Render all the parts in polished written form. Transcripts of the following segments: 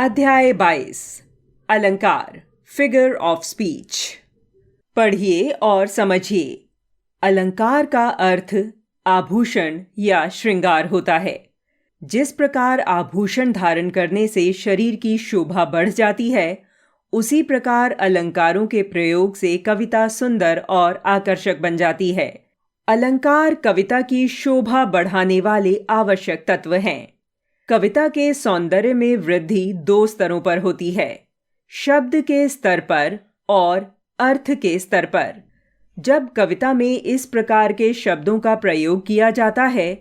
अध्याय 22 अलंकार figure of speech. पढ़िए और समझिए। अलंकार का अर्थ आभूषण या श्रृंगार होता है। जिस प्रकार आभूषण धारण करने से शरीर की शोभा बढ़ जाती है, उसी प्रकार अलंकारों के प्रयोग से कविता सुंदर और आकर्षक बन जाती है। अलंकार कविता की शोभा बढ़ाने वाले आवश्यक तत्व हैं। कविता के सौंदर्य में वृद्धि दो स्तरों पर होती है, शब्द के स्तर पर और अर्थ के स्तर पर। जब कविता में इस प्रकार के शब्दों का प्रयोग किया जाता है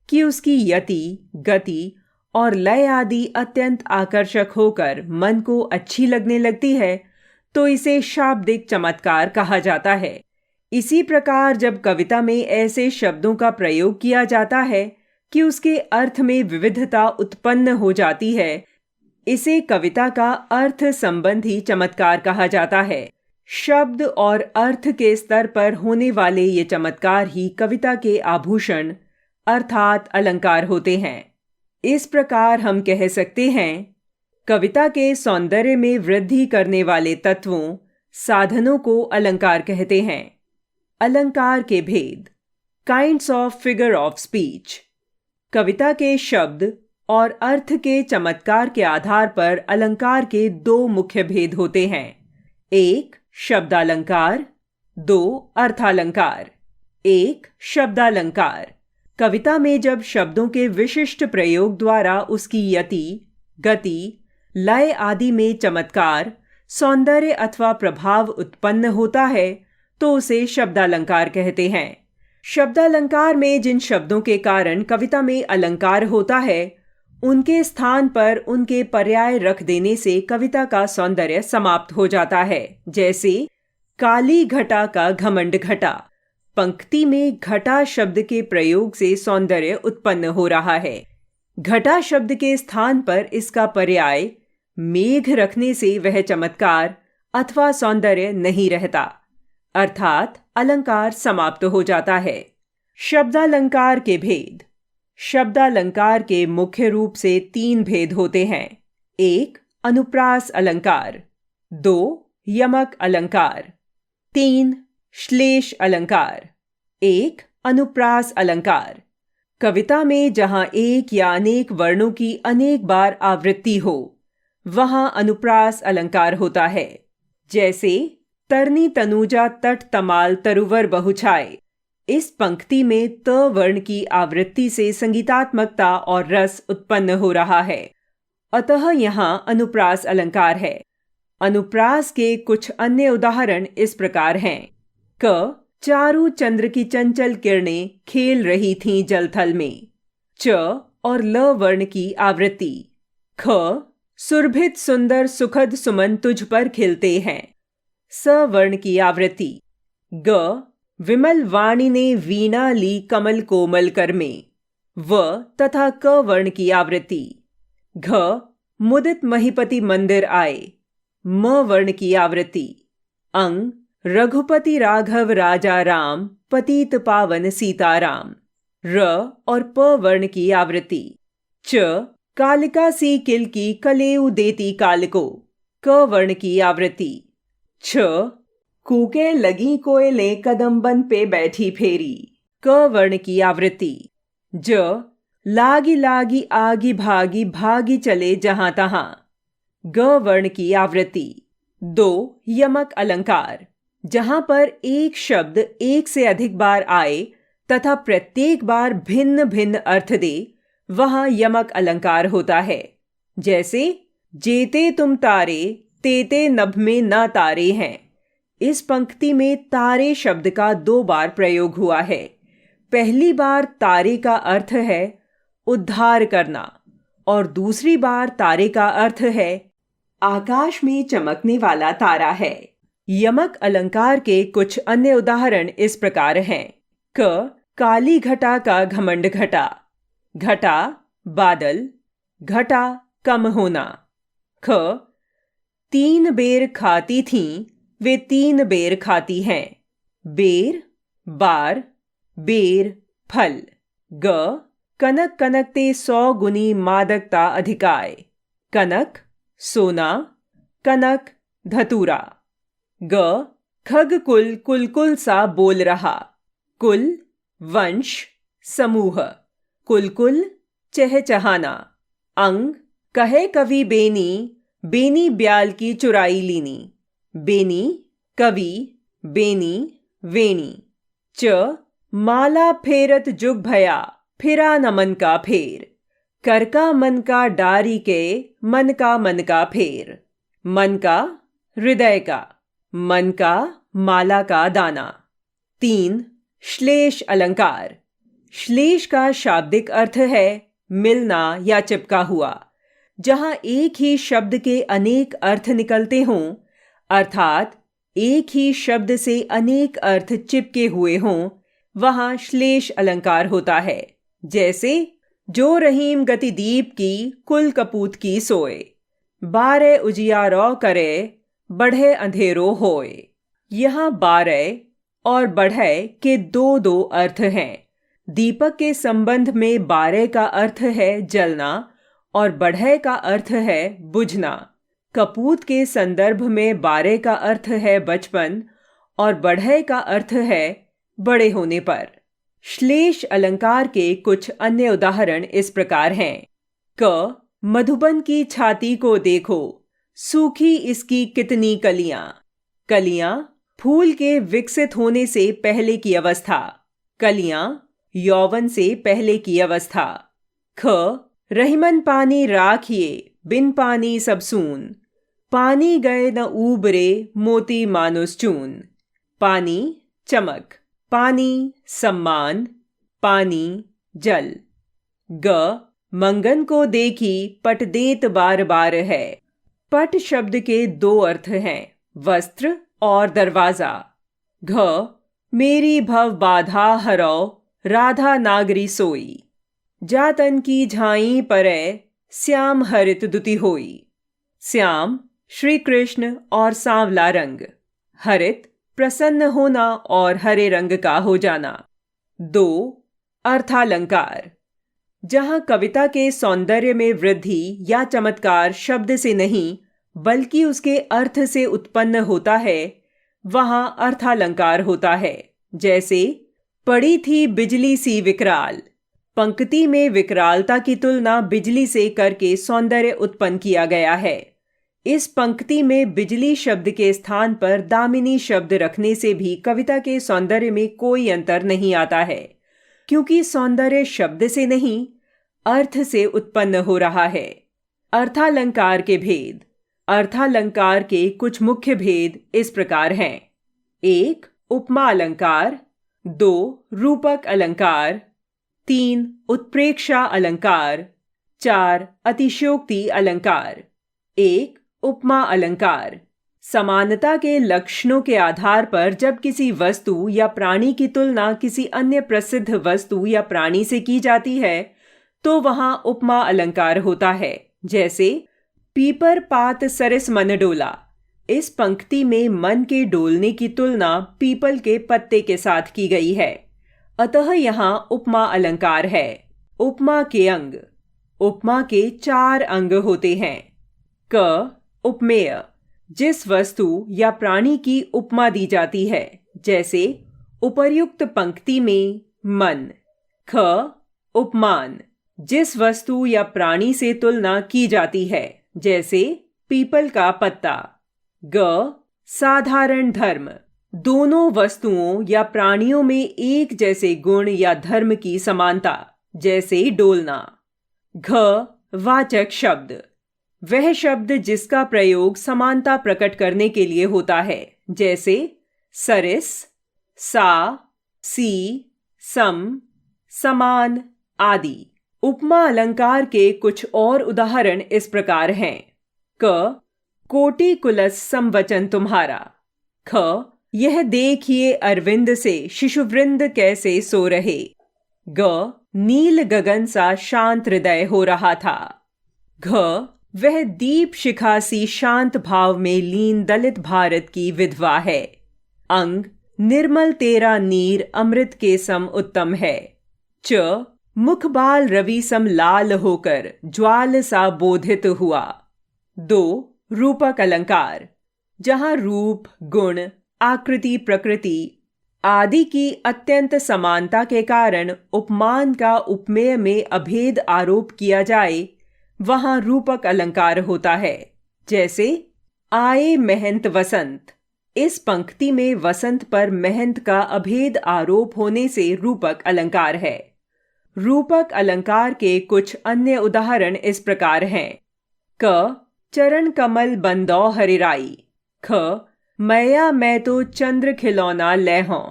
कि उसकी यति, गति और लय आदि अत्यंत आकर्षक होकर मन को अच्छी लगने लगती है, तो इसे शाब्दिक चमत्कार कहा जाता है। इसी प्रकार जब कविता में ऐसे शब्दों का प्रयोग किया जाता है कि उसके अर्थ में विविधता उत्पन्न हो जाती है, इसे कविता का अर्थ संबंधी चमत्कार कहा जाता है। शब्द और अर्थ के स्तर पर होने वाले ये चमत्कार ही कविता के आभूषण अर्थात अलंकार होते हैं। इस प्रकार हम कह सकते हैं, कविता के सौंदर्य में वृद्धि करने वाले तत्वों, साधनों को अलंकार कहते हैं। अलंकार के भेद। Kinds of figure of speech. कविता के शब्द और अर्थ के चमत्कार के आधार पर अलंकार के दो मुख्य भेद होते हैं। एक शब्दालंकार, दो अर्थालंकार। एक शब्दालंकार। कविता में जब शब्दों के विशिष्ट प्रयोग द्वारा उसकी यति, गति, लय आदि में चमत्कार, सौंदर्य अथवा प्रभाव उत्पन्न होता है, तो उसे शब्दालंकार कहते हैं। शब्दालंकार में जिन शब्दों के कारण कविता में अलंकार होता है, उनके स्थान पर उनके पर्याय रख देने से कविता का सौंदर्य समाप्त हो जाता है। जैसे काली घटा का घमंड घटा। पंक्ति में घटा शब्द के प्रयोग से सौंदर्य उत्पन्न हो रहा है। घटा शब्द के स्थान पर इसका पर्याय मेघ रखने से वह चमत्कार अथवा सौंदर्य नहीं रहता, अर्थात अलंकार समाप्त हो जाता है। शब्दालंकार के भेद। शब्दालंकार के मुख्य रूप से तीन भेद होते हैं। एक अनुप्रास अलंकार, दो यमक अलंकार, तीन श्लेष अलंकार। एक अनुप्रास अलंकार। कविता में जहां एक या अनेक वर्णों की अनेक बार आवृत्ति हो, वहां अनुप्रास अलंकार होता है। जैसे तरनी तनुजा तट तमाल तरुवर बहुछाए। इस पंक्ति में त वर्ण की आवृत्ति से संगीतात्मकता और रस उत्पन्न हो रहा है, अतः यहाँ अनुप्रास अलंकार है। अनुप्रास के कुछ अन्य उदाहरण इस प्रकार हैं। क चारु चंद्र की चंचल किरणें खेल रही थीं जलथल में। च और ल वर्ण की आवृत्ति। ख सुरभित सुंदर सुखद सुमन तुझ पर खिलते हैं। स वर्ण की आवृत्ति। ग विमल वाणी ने वीणा ली कमल कोमल कर में। व तथा क वर्ण की आवृत्ति। घ मुदित महीपति मंदिर आए। म वर्ण की आवृत्ति। अंग रघुपति राघव राजा राम पतित पावन सीताराम। र और प वर्ण की आवृत्ति। च कालिका सी किल की कलेऊ देती कालिको। क वर्ण की आवृत्ति। छ कूके लगी कोयले कदम्बन पे बैठी फेरी। क वर्ण की आवृत्ति। ज लागी लागी आगी भागी भागी चले जहां तहां। ग वर्ण की आवृत्ति। दो यमक अलंकार। जहां पर एक शब्द एक से अधिक बार आए तथा प्रत्येक बार भिन्न भिन्न अर्थ दे, वहां यमक अलंकार होता है। जैसे जेते तुम तारे तेते नभ में न तारे हैं। इस पंक्ति में तारे शब्द का दो बार प्रयोग हुआ है। पहली बार तारे का अर्थ है उद्धार करना और दूसरी बार तारे का अर्थ है आकाश में चमकने वाला तारा है। यमक अलंकार के कुछ अन्य उदाहरण इस प्रकार हैं। क काली घटा का घमंड घटा। घटा बादल, घटा कम होना। ख तीन बेर खाती थीं वे तीन बेर खाती हैं। बेर बार, बेर फल। ग कनक कनकते 100 गुनी मादकता अधिकाय। कनक सोना, कनक, धतूरा। ग, खग कुल कुलकुल सा बोल रहा। कुल, वंश, समूह। कुलकुल, चहचहाना। अंग, कहे कवि बेनी, बेनी ब्याल की चुराई लीनी। बेनी, कवि, बेनी, वेणी। च, माला फेरत जुग भया, फिरा न मन का फेर। कर का मन का डारी के, मन का फेर। मन का, हृदय का। मन का, माला का दाना। 3. श्लेष अलंकार। श्लेष का शाब्दिक अर्थ है मिलना या चिपका हुआ। जहां एक ही शब्द के अनेक अर्थ निकलते हों, अर्थात एक ही शब्द से अनेक अर्थ चिपके हुए हों, वहां श्लेष अलंकार होता है। जैसे, जो रहीम गति दीप की, कुल कपूत की सोए। बारह उजियारो करे, बढ़े अंधेरो होए। यहाँ बारह और बढ़े के दो दो अर्थ हैं। दीपक के संबंध में बारह का अर्थ है जलना और बढ़े का अर्थ है बुझना। कपूत के संदर्भ में बारह का अर्थ है बचपन और बढ़े का अर्थ है बड़े होने पर। श्लेष अलंकार के कुछ अन्य उदाहरण इस प्रकार हैं। क, मधुबन की छाती को देखो, सूखी इसकी कितनी कलियां। कलियां, फूल के विकसित होने से पहले की अवस्था। कलियां, यौवन से पहले की अवस्था। ख, रहीमन पानी राखिए, बिन पानी सब सून। पानी गए न ऊबरे, मोती मानुस चून। पानी, चमक। पानी, सम्मान। पानी, जल। ग, मंगन को देखी, पट देत बार बार है। पट शब्द के दो अर्थ हैं, वस्त्र और दरवाजा। घ, मेरी भव बाधा हरौ, राधा नागरी सोई। जातन की झाई परै, श्याम हरित दुति होई। श्याम, श्री कृष्ण और सांवला रंग। हरित, प्रसन्न होना और हरे रंग का हो जाना। 2. अर्थालंकार। जहां कविता के सौंदर्य में वृद्धि या चमत्कार शब्द से नहीं बल्कि उसके अर्थ से उत्पन्न होता है, वहां अर्थालंकार होता है। जैसे, पड़ी थी बिजली सी विकराल। पंक्ति में विकरालता की तुलना बिजली से करके सौंदर्य उत्पन्न किया गया है। इस पंक्ति में बिजली शब्द के स्थान पर दामिनी शब्द रखने से भी कविता के सौंदर्य में कोई अंतर नहीं आता है, क्योंकि सौंदर्य शब्द से नहीं अर्थ से उत्पन्न हो रहा है। अर्थालंकार के भेद। अर्थालंकार के कुछ मुख्य भेद इस प्रकार हैं। 1. उपमा अलंकार। 2. रूपक अलंकार। 3. उत्प्रेक्षा अलंकार। 4. अतिशयोक्ति अलंकार। 1. उपमा अलंकार। समानता के लक्षणों के आधार पर जब किसी वस्तु या प्राणी की तुलना किसी अन्य प्रसिद्ध वस्तु या प्राणी से की जाती है, तो वहां उपमा अलंकार होता है। जैसे, पीपर पात सरिस मन डोला। इस पंक्ति में मन के डोलने की तुलना पीपल के पत्ते के साथ की गई है, अतः यहां उपमा अलंकार है। उपमा के अंग। उपमा के 4 अंग होते हैं। क, उपमेय, जिस वस्तु या प्राणी की उपमा दी जाती है। जैसे, उपर्युक्त पंक्ति में मन। ख, उपमान, जिस वस्तु या प्राणी से तुलना की जाती है। जैसे, पीपल का पत्ता। ग, साधारण धर्म, दोनों वस्तुओं या प्राणियों में एक जैसे गुण या धर्म की समानता। जैसे, डोलना। घ, वाचक शब्द, वह शब्द जिसका प्रयोग समानता प्रकट करने के लिए होता है। जैसे, सरिस, सा, सी, सम, समान आदि। उपमा अलंकार के कुछ और उदाहरण इस प्रकार हैं। क, कोटि कुलस समवचन तुम्हारा। ख, यह देखिए अरविंद से शिशुवृंद कैसे सो रहे। ग, नील गगन सा शांत हृदय हो रहा था। घ, वह दीप शिखा सी शांत भाव में लीन दलित भारत की विधवा है। अंग, निर्मल तेरा नीर अमृत के सम उत्तम है। च, मुखबाल रवि सम लाल होकर ज्वाल सा बोधित हुआ। 2. रूपक अलंकार, जहां रूप, गुण, आकृति, प्रकृति आदि की अत्यंत समानता के कारण उपमान का उपमेय में अभेद आरोप किया जाए, वहां रूपक अलंकार होता है। जैसे आए महंत वसंत, इस पंक्ति में वसंत पर महंत का अभेद आरोप होने से रूपक अलंकार है। रूपक अलंकार के कुछ अन्य उदाहरण इस प्रकार हैं। क. चरण कमल बंदौ हरिराई। ख. मैया मैं तो चंद्र खिलौना लैहों।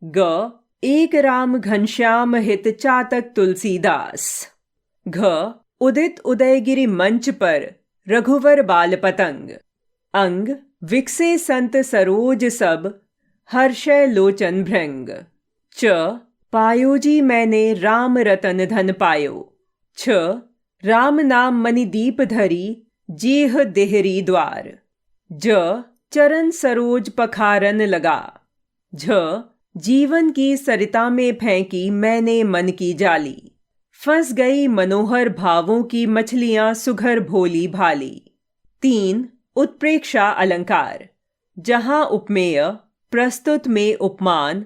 ग. एक राम घनश्याम हित चातक तुलसीदास। घ. उदित उदयगिरि मंच पर रघुवर बाल पतंग। अंग. विकसे संत सरोज सब हर्षय लोचन भृंग। च. पायो जी मैंने राम रतन धन पायो। छ. राम नाम मणि दीप धरी जेह देहरी द्वार। ज. चरण सरोज पखारन लगा। झ. जीवन की सरिता में फेंकी मैंने मन की जाली। फंस गई मनोहर भावों की मछलियां सुघर भोली भाली। 3. उत्प्रेक्षा अलंकार, जहां उपमेय, प्रस्तुत में उपमान,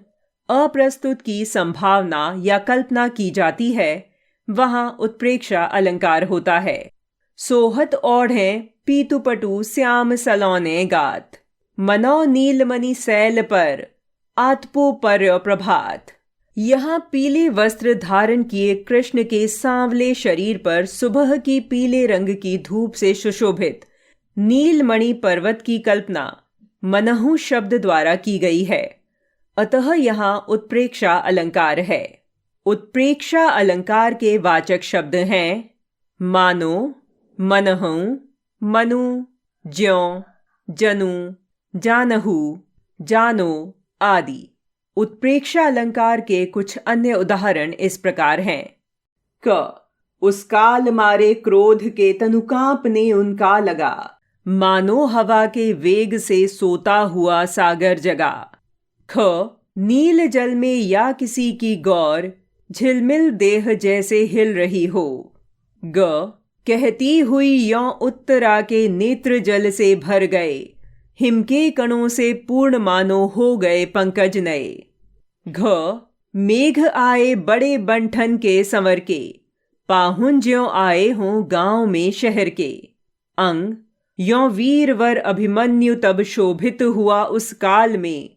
अप्रस्तुत की संभावना या कल्पना की जाती है, वहां उत्प्रेक्षा अलंकार होता है। सोहत ओढ़ें पीतुपटु श्याम सलौने गात। मनो नीलमणि सैल पर आतपो पर्य प्रभात। यहाँ पीले वस्त्र धारण किए कृष्ण के सांवले शरीर पर सुबह की पीले रंग की धूप से सुशोभित नीलमणि पर्वत की कल्पना मनहु शब्द द्वारा की गई है, अतः यहाँ उत्प्रेक्षा अलंकार है। उत्प्रेक्षा अलंकार के वाचक शब्द हैं मानो, मनहु, मनु, ज्यों, जनु, जानहु, जानो आदि। उत्प्रेक्षा अलंकार के कुछ अन्य उदाहरण इस प्रकार हैं। क. उस काल मारे क्रोध के तनु कांपने उनका लगा। मानो हवा के वेग से सोता हुआ सागर जगा। ख. नील जल में या किसी की गौर झिलमिल देह जैसे हिल रही हो। ग. कहती हुई यों उत्तरा के नेत्र जल से भर गए, हिम के कणों से पूर्ण मानो हो गए पंकज नए। घ. मेघ आए बड़े बंठन के संवर के, पाहुन ज्यों आए हों गांव में शहर के। अंग. यों वीरवर अभिमन्यु तब शोभित हुआ उस काल में,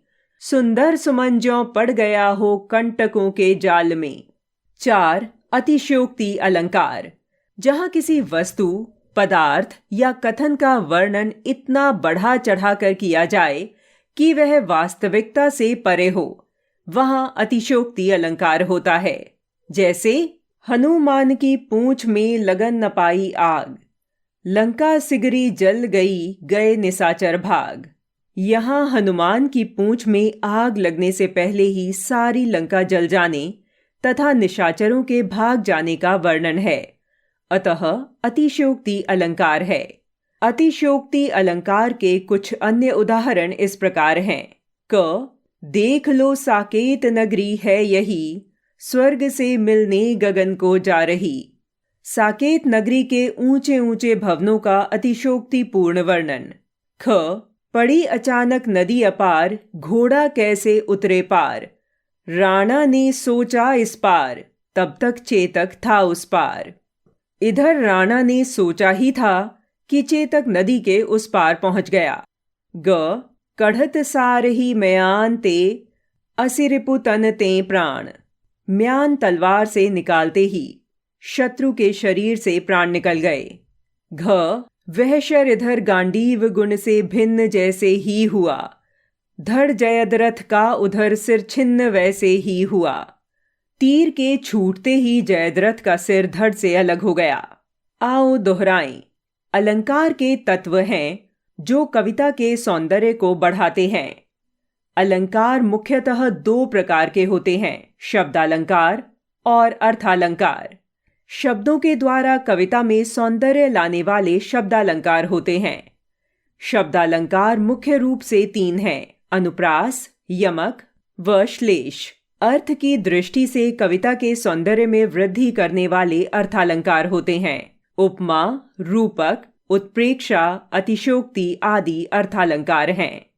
सुंदर सुमन ज्यों पड़ गया हो कंटकों के जाल में। 4. अतिशयोक्ति अलंकार, जहां किसी वस्तु, पदार्थ या कथन का वर्णन इतना बढ़ा चढ़ा कर किया जाए कि वह वास्तविकता से परे हो, वहां अतिशयोक्ति अलंकार होता है। जैसे हनुमान की पूंछ में लगन न पाई आग, लंका सिगरी जल गई गए निशाचर भाग। यहाँ हनुमान की पूंछ में आग लगने से पहले ही सारी लंका जल जाने तथा निशाचरों के भाग जाने का वर्णन है, अतः अतिशयोक्ति अलंकार है। अतिशयोक्ति अलंकार के कुछ अन्य उदाहरण इस प्रकार हैं। क. देख लो साकेत नगरी है यही, स्वर्ग से मिलने गगन को जा रही। साकेत नगरी के ऊंचे ऊंचे भवनों का अतिशयोक्तिपूर्ण वर्णन। ख. पड़ी अचानक नदी अपार, घोड़ा कैसे उतरे पार। राणा ने सोचा इस पार, तब तक चेतक था उस पार। इधर राणा ने सोचा ही था कि चेतक नदी के उस पार पहुंच गया। ग. कढ़त सार ही म्यान ते, असिरिपु तन ते प्राण। म्यान तलवार से निकालते ही शत्रु के शरीर से प्राण निकल गए। घ. वह शर इधर गांडीव गुण से भिन्न जैसे ही हुआ, धड़ जयद्रथ का उधर सिर छिन्न वैसे ही हुआ। तीर के छूटते ही जयद्रथ का सिर धड़ से अलग हो गया। आओ दोहराएं। अलंकार के तत्व हैं जो कविता के सौंदर्य को बढ़ाते हैं। अलंकार मुख्यतः 2 प्रकार के होते हैं, शब्दालंकार और अर्थालंकार। शब्दों के द्वारा कविता में सौंदर्य लाने वाले शब्दालंकार होते हैं। शब्दालंकार मुख्य रूप से 3 हैं, अनुप्रास, यमक व श्लेष। अर्थ की दृष्टि से कविता के सौंदर्य में वृद्धि करने वाले अर्थालंकार होते हैं, उपमा, रूपक, उत्प्रेक्षा, अतिशोक्ति आदि अर्थालंकार हैं।